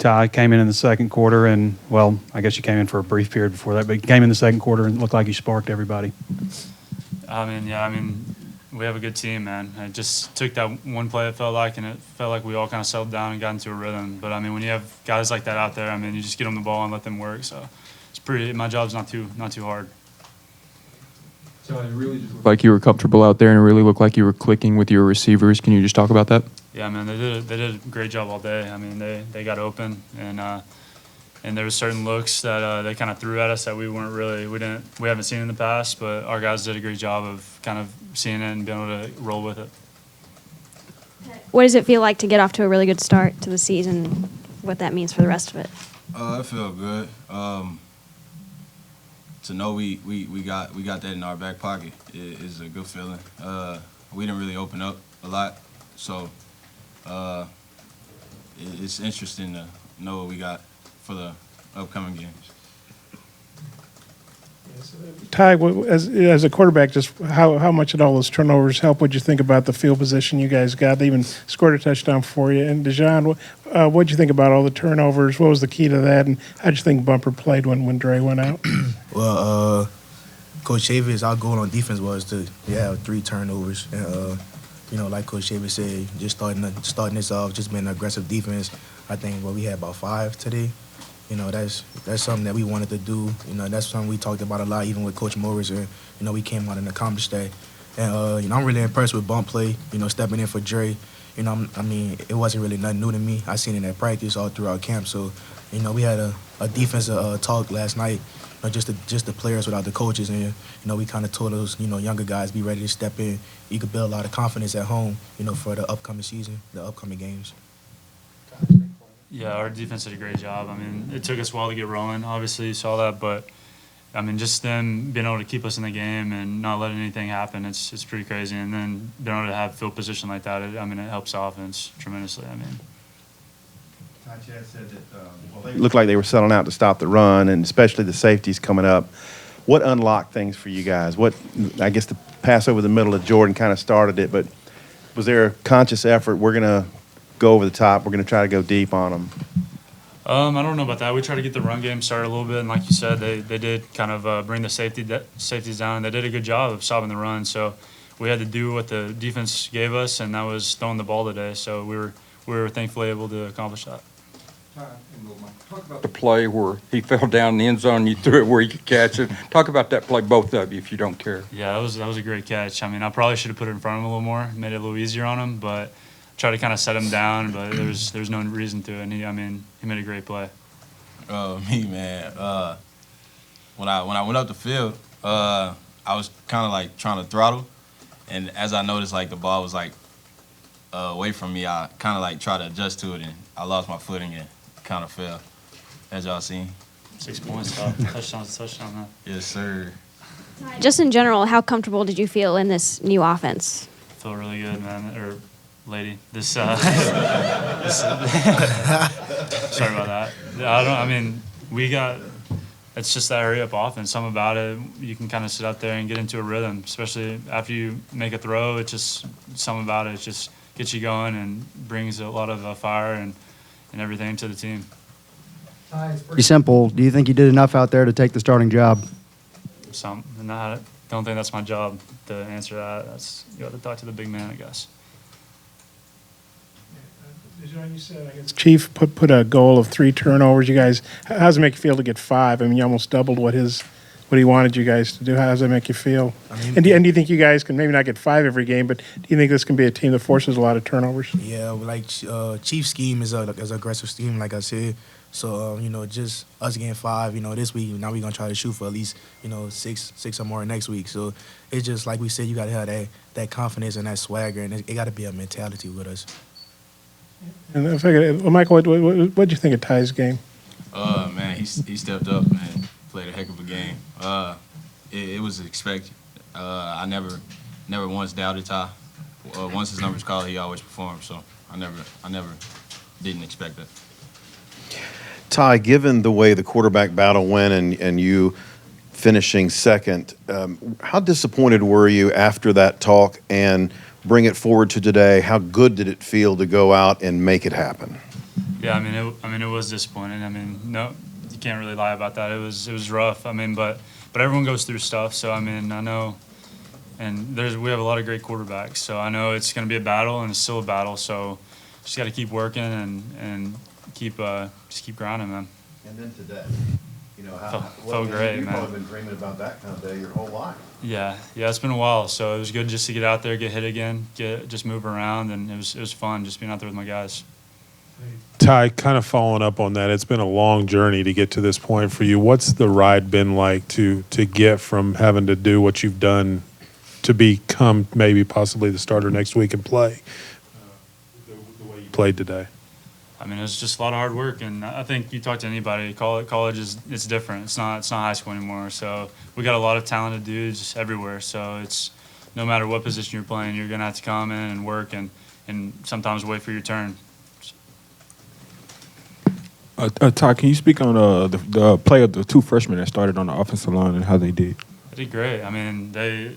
Ty came in the second quarter, and, well, I guess you came in for a brief period before that, but you came in the second quarter and looked like you sparked everybody. We have a good team, man. It just took that one play, it felt like, and it felt like we all kind of settled down and got into a rhythm. But, when you have guys like that out there, you just get them the ball and let them work. So my job's not too hard. So it really just looked like you were comfortable out there, and it really looked like you were clicking with your receivers. Can you just talk about that? Yeah, man, they did a great job all day. They got open, and there was certain looks that they kind of threw at us that we haven't seen in the past. But our guys did a great job of kind of seeing it and being able to roll with it. What does it feel like to get off to a really good start to the season? What that means for the rest of it? It felt good. To know we got that in our back pocket is a good feeling. We didn't really open up a lot, so it's interesting to know what we got for the upcoming games. Ty, as a quarterback, just how much did all those turnovers help? What'd you think about the field position you guys got? They even scored a touchdown for you. And Dejon, what'd you think about all the turnovers? What was the key to that? And how'd you think Bumper played when Dre went out? Well, Coach Chavis, our goal on defense was to have 3 turnovers. And, like Coach Chavis said, just starting this off, just being an aggressive defense. I think we had about 5 today. That's something that we wanted to do. That's something we talked about a lot, even with Coach Morris, and we came out and accomplished that. And I'm really impressed with Bump play. Stepping in for Dre. It wasn't really nothing new to me. I seen it at practice all throughout camp. So, we had a defensive talk last night. Just the players without the coaches, and we kind of told those younger guys be ready to step in. You could build a lot of confidence at home, for the upcoming season, the upcoming games. Yeah, our defense did a great job. It took us a while to get rolling. Obviously, you saw that, but just them being able to keep us in the game and not letting anything happen, it's pretty crazy. And then being able to have field position like that, it helps offense tremendously. Chad said that they looked like they were settling out to stop the run, and especially the safeties coming up. What unlocked things for you guys? I guess the pass over the middle of Jordan kind of started it, but was there a conscious effort? We're going to go over the top. We're going to try to go deep on them. I don't know about that. We tried to get the run game started a little bit, and like you said, they did kind of bring the safeties down, and they did a good job of stopping the run. So we had to do what the defense gave us, and that was throwing the ball today. So we were thankfully able to accomplish that. Talk about the play where he fell down in the end zone, you threw it where he could catch it. Talk about that play, both of you, if you don't care. Yeah, that was a great catch. I probably should have put it in front of him a little more, made it a little easier on him, but tried to kind of set him down, but there's no reason to. And he made a great play. Me, man. When I went up the field, I was kind of like trying to throttle, and as I noticed like the ball was like away from me, I kind of like tried to adjust to it, and I lost my footing and kind of fell, as y'all seen. 6 points, touchdown, man. Yes, sir. Just in general, how comfortable did you feel in this new offense? I feel really good, man. Or lady, sorry about that. It's just that hurry up offense. Something about it, you can kind of sit up there and get into a rhythm, especially after you make a throw. It's just something about it. It just gets you going and brings a lot of fire and everything to the team. Pretty simple. Do you think you did enough out there to take the starting job? I don't think that's my job to answer that. You have to talk to the big man, I guess. Dejon, you said, I guess Chief put a goal of 3 turnovers. You guys, how does it make you feel to get 5? You almost doubled what he wanted you guys to do. How does that make you feel? And do you think you guys can maybe not get 5 every game, but do you think this can be a team that forces a lot of turnovers? Yeah, Chief's scheme is an aggressive scheme, like I said. So, just us getting 5, this week, now we're going to try to shoot for at least, 6 or more next week. So it's just like we said, you got to have that confidence and that swagger, and it got to be a mentality with us. And Michael, what did you think of Ty's game? Man, he stepped up and played a heck of a game. It was expected. I never once doubted Ty. Once his numbers called, he always performed. So I never didn't expect that. Ty, given the way the quarterback battle went and you finishing second, how disappointed were you after that talk, and bring it forward to today? How good did it feel to go out and make it happen? Yeah, I mean, it was disappointing. I mean, no, you can't really lie about that. It was rough. I mean, but everyone goes through stuff. So I mean, I know, and we have a lot of great quarterbacks. So I know it's going to be a battle, and it's still a battle. So just got to keep working and keep just keep grinding, man. And then today, you know, Felt great, you've man. probably been dreaming about that kind of day your whole life. Yeah, it's been a while. So it was good just to get out there, get hit again, just move around, and it was fun just being out there with my guys. Ty, kind of following up on that, it's been a long journey to get to this point for you. What's the ride been like to get from having to do what you've done to become maybe possibly the starter next week and play the way you played today? I mean, it was just a lot of hard work, and I think you talk to anybody, college it's different. It's not high school anymore. So we got a lot of talented dudes everywhere. So it's no matter what position you're playing, you're gonna have to come in and work and sometimes wait for your turn. Ty, can you speak on the play of the two freshmen that started on the offensive line and how they did? They did great. I mean, they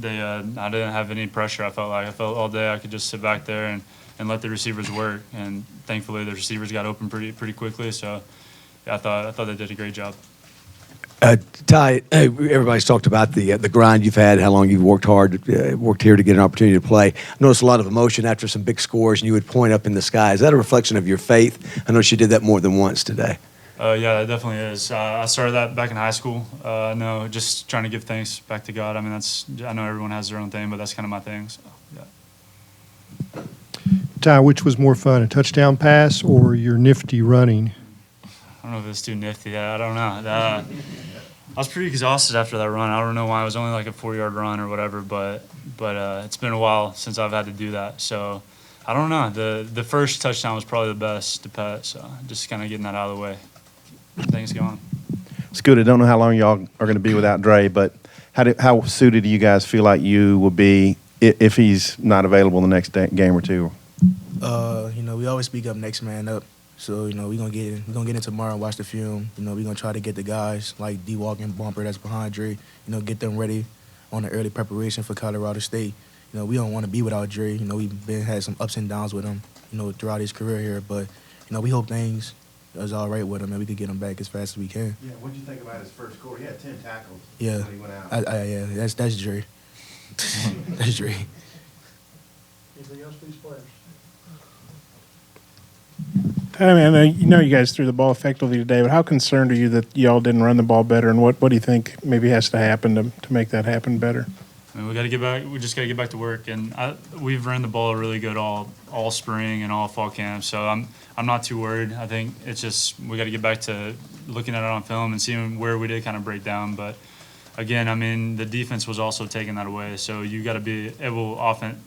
I didn't have any pressure. I felt all day I could just sit back there and let the receivers work. And thankfully, the receivers got open pretty quickly. So yeah, I thought they did a great job. Ty, everybody's talked about the grind you've had, how long you've worked hard, worked here to get an opportunity to play. I noticed a lot of emotion after some big scores, and you would point up in the sky. Is that a reflection of your faith? I noticed you did that more than once today. Yeah, it definitely is. I started that back in high school. No, just trying to give thanks back to God. I mean, I know everyone has their own thing, but that's kind of my thing. So, yeah. Ty, which was more fun, a touchdown pass or your nifty running? I don't know if it was too nifty. I don't know. I was pretty exhausted after that run. I don't know why. It was only like a 4-yard run or whatever, but it's been a while since I've had to do that. So I don't know. The first touchdown was probably the best to Pet. So just kind of getting that out of the way. Things going. Scooter, I don't know how long y'all are going to be without Dre, but how suited do you guys feel like you will be if he's not available the next game or two? You know, we always speak up next man up. So, you know, we're gonna get in tomorrow and watch the film. You know, we're gonna try to get the guys like D-Walk and Bumper that's behind Dre, you know, get them ready on the early preparation for Colorado State. You know, we don't want to be without Dre. You know, we've had some ups and downs with him, you know, throughout his career here. But, you know, we hope things is all right with him and we could get him back as fast as we can. Yeah, what did you think about his first quarter? He had 10 tackles Yeah, when he went out. yeah, that's Dre. That's Dre. Anything else for these players? I mean, you know you guys threw the ball effectively today, but how concerned are you that y'all didn't run the ball better, and what do you think maybe has to happen to make that happen better? I mean, we got to get back. We just got to get back to work, and we've run the ball really good all spring and all fall camp. So I'm not too worried. I think it's just we got to get back to looking at it on film and seeing where we did kind of break down. But again, I mean, the defense was also taking that away. So you got to be able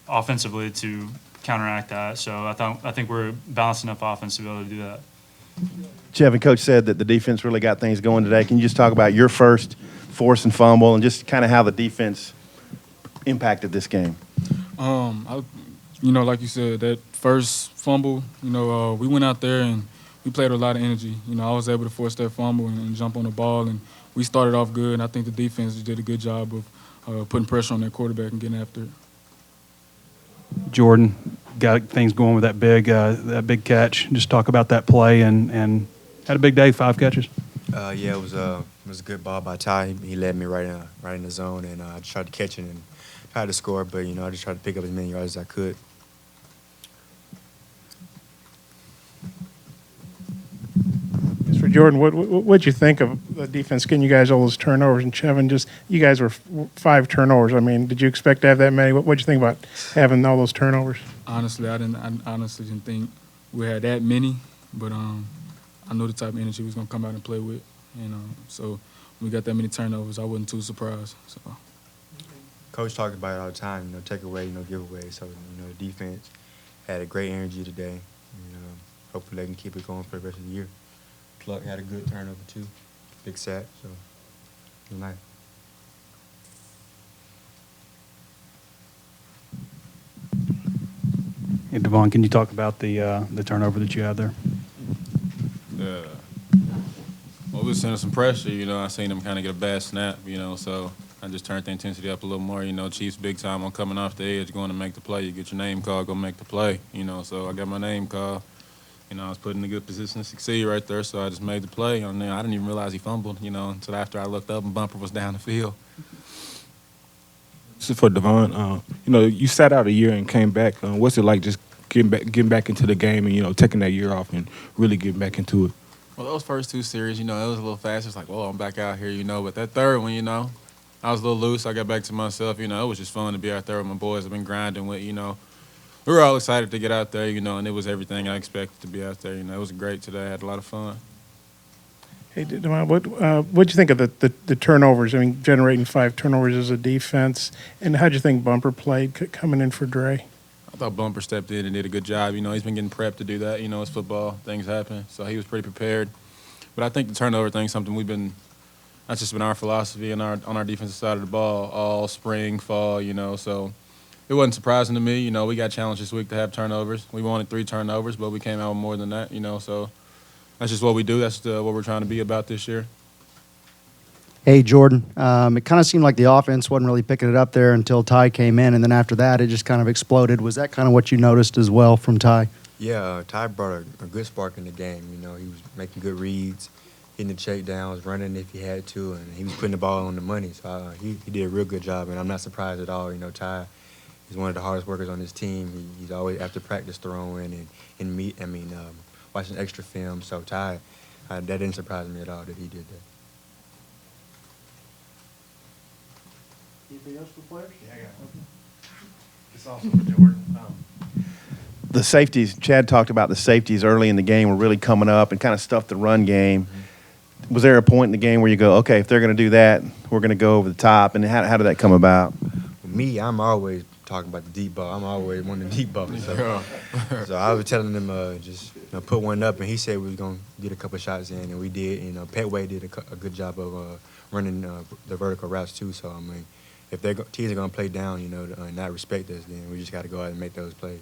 offensively to counteract that. So I think we're balanced enough offense to be able to do that. Jeff and Coach said that the defense really got things going today. Can you just talk about your first force and fumble and just kind of how the defense impacted this game? You know, like you said, that first fumble, you know, we went out there and we played with a lot of energy. You know, I was able to force that fumble and jump on the ball, and we started off good, and I think the defense did a good job of putting pressure on that quarterback and getting after it. Jordan got things going with that big catch. Just talk about that play and had a big day, 5 catches. Yeah, it was a good ball by Ty. He led me right in the zone, and I just tried to catch it and tried to score. But you know, I just tried to pick up as many yards as I could. As for Jordan, what'd you think of the defense getting you guys all those turnovers? And Chevin, you guys were 5 turnovers. I mean, did you expect to have that many? What'd you think about having all those turnovers? Honestly, I honestly didn't think we had that many, but I knew the type of energy we was gonna come out and play with, and so when we got that many turnovers, I wasn't too surprised. So. Coach talked about it all the time, you know, take away, you know, give away. So, you know, the defense had a great energy today. And, hopefully they can keep it going for the rest of the year. Pluck had a good turnover too, big sack, so it was nice. Hey, Devon, can you talk about the turnover that you had there? Yeah. Well, we were sending some pressure, you know. I seen them kind of get a bad snap, you know, so I just turned the intensity up a little more. You know, Chiefs big time on coming off the edge, going to make the play. You get your name called, go make the play, you know. So I got my name called, You know, I was put in a good position to succeed right there, so I just made the play. And then I didn't even realize he fumbled, you know, until after I looked up and Bumper was down the field. This is for Devon. You know, you sat out a year and came back. What's it like just getting back into the game and, you know, taking that year off and really getting back into it? Well, those first two series, you know, it was a little fast. It's like, whoa, I'm back out here, you know. But that third one, you know, I was a little loose. I got back to myself, you know. It was just fun to be out there with my boys I've been grinding with, you know. We were all excited to get out there, you know, and it was everything I expected to be out there. You know, it was great today. I had a lot of fun. Hey, Devon, what'd you think of the turnovers? I mean, generating 5 turnovers as a defense, and how'd you think Bumper played coming in for Dre? I thought Bumper stepped in and did a good job. You know, he's been getting prepped to do that. You know, it's football. Things happen. So he was pretty prepared. But I think the turnover thing is something that's just been our philosophy on our defensive side of the ball all spring, fall, you know. So it wasn't surprising to me. You know, we got challenged this week to have turnovers. We wanted 3 turnovers, but we came out with more than that, you know. So that's just what we do. That's what we're trying to be about this year. Hey, Jordan. It kind of seemed like the offense wasn't really picking it up there until Ty came in, and then after that, it just kind of exploded. Was that kind of what you noticed as well from Ty? Yeah, Ty brought a good spark in the game. You know, he was making good reads, hitting the check downs, running if he had to, and he was putting the ball on the money. So he did a real good job, and I'm not surprised at all. You know, Ty is one of the hardest workers on this team. He's always after practice throwing and watching extra film. So Ty, that didn't surprise me at all that he did that. Anything else for players? Yeah, I got one. It's also for Jordan. The safeties, Chad talked about the safeties early in the game were really coming up and kind of stuffed the run game. Mm-hmm. Was there a point in the game where you go, okay, if they're going to do that, we're going to go over the top? And how did that come about? Me, I'm always talking about the deep ball. I'm always wanting the deep ball. So I was telling him just put one up, and he said we was going to get a couple shots in, and we did. You know, Petway did a good job of running the vertical routes too. So, I mean, if teams are going to play down, you know, and not respect us, then we just got to go out and make those plays.